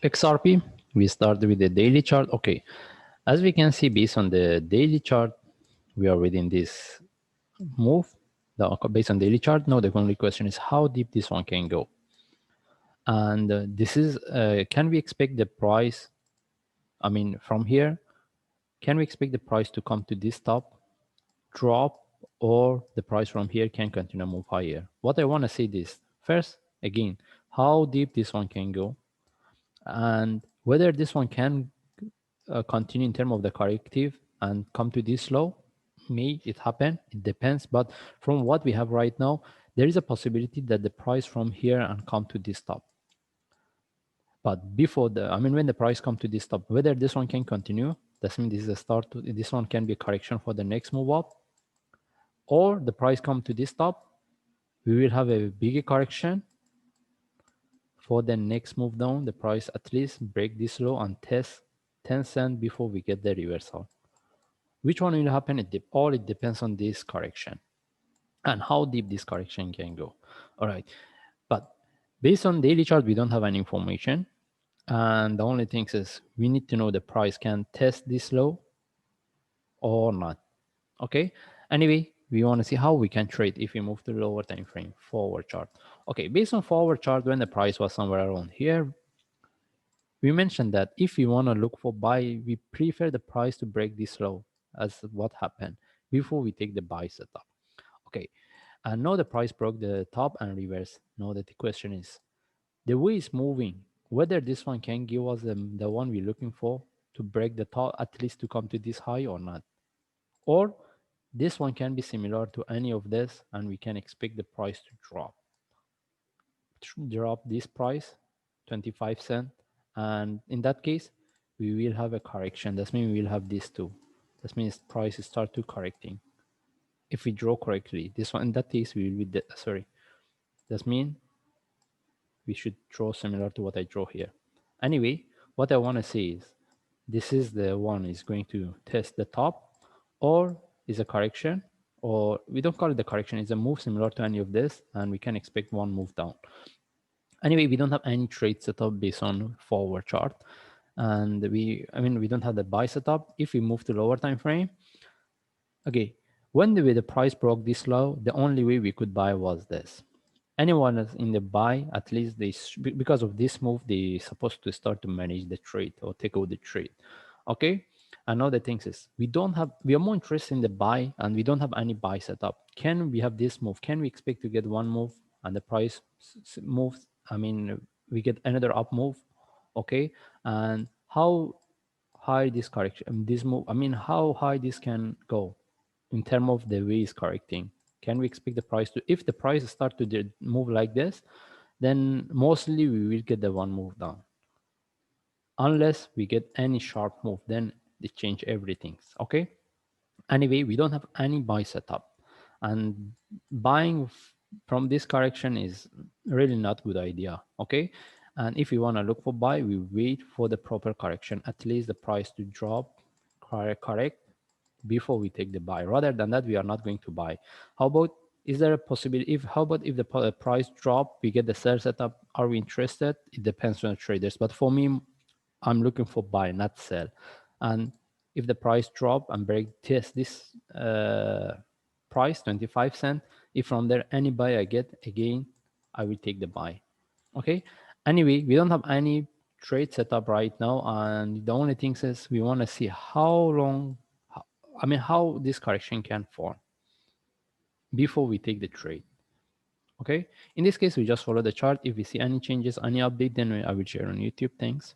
XRP, we start with the daily chart. Okay, as we can see, based on the daily chart, we are within this move. Based on daily chart, now the only question is how deep this one can go. And this is, can we expect the price, I mean, from here, can we expect the price to come to this top, drop, or the price from here can continue to move higher? What I want to say this, first, again, how deep this one can go, and whether this one can continue in terms of the corrective and come to this low. May it happen, it depends, but from what we have right now, there is a possibility that the price from here and come to this top. But before when the price come to this top, whether this one can continue, that means this is a start to, this one can be a correction for the next move up, or the price come to this top, we will have a bigger correction for the next move down. The price at least break this low and test 10 cents before we get the reversal. Which one will happen? It depends on this correction and how deep this correction can go. All right, but based on daily chart, we don't have any information, and the only thing is we need to know the price can test this low or not. Okay, anyway, we want to see how we can trade if we move to the lower time frame forward chart. Okay, based on forward chart, when the price was somewhere around here, we mentioned that if we want to look for buy, we prefer the price to break this low, as what happened before we take the buy setup. Okay, and now the price broke the top and reversed. Now that the question is, the way it's moving, whether this one can give us the one we're looking for to break the top, at least to come to this high or not. Or this one can be similar to any of this, and we can expect the price to drop this price, 25 cents. And in that case, we will have a correction. That means we will have this too. That means price start to correcting. If we draw correctly, this one, in that case, we will be, sorry. That means we should draw similar to what I draw here. Anyway, what I want to say is, this is the one is going to test the top, or is a correction, or we don't call it the correction, it's a move similar to any of this, and we can expect one move down. Anyway, we don't have any trade setup based on forward chart, and we don't have the buy setup. If we move to lower time frame, okay, when the price broke this low, the only way we could buy was this. Anyone that's in the buy, at least because of this move, they supposed to start to manage the trade or take over the trade. Okay, another thing is we are more interested in the buy, and we don't have any buy setup. Can we have this move? Can we expect to get one move and the price moves? We get another up move. Okay, and how high this correction, this move, how high this can go in terms of the way it's correcting. Can we expect the price to, if the price start to move like this, then mostly we will get the one move down. Unless we get any sharp move, then they change everything. Okay. Anyway, we don't have any buy setup, and buying from this correction is really not good idea. Okay. And if we want to look for buy, we wait for the proper correction, at least the price to drop, correct before we take the buy. Rather than that, we are not going to buy. How about, is there a possibility, how about if the price drop, we get the sell setup? Are we interested? It depends on the traders, but for me, I'm looking for buy, not sell. And if the price drop and break test this price, 25 cents, if from there any buy I get, again, I will take the buy. Okay. Anyway, we don't have any trade setup right now, and the only thing is we want to see how long, how this correction can form before we take the trade. Okay. In this case, we just follow the chart. If we see any changes, any update, then I will share on YouTube. Thanks.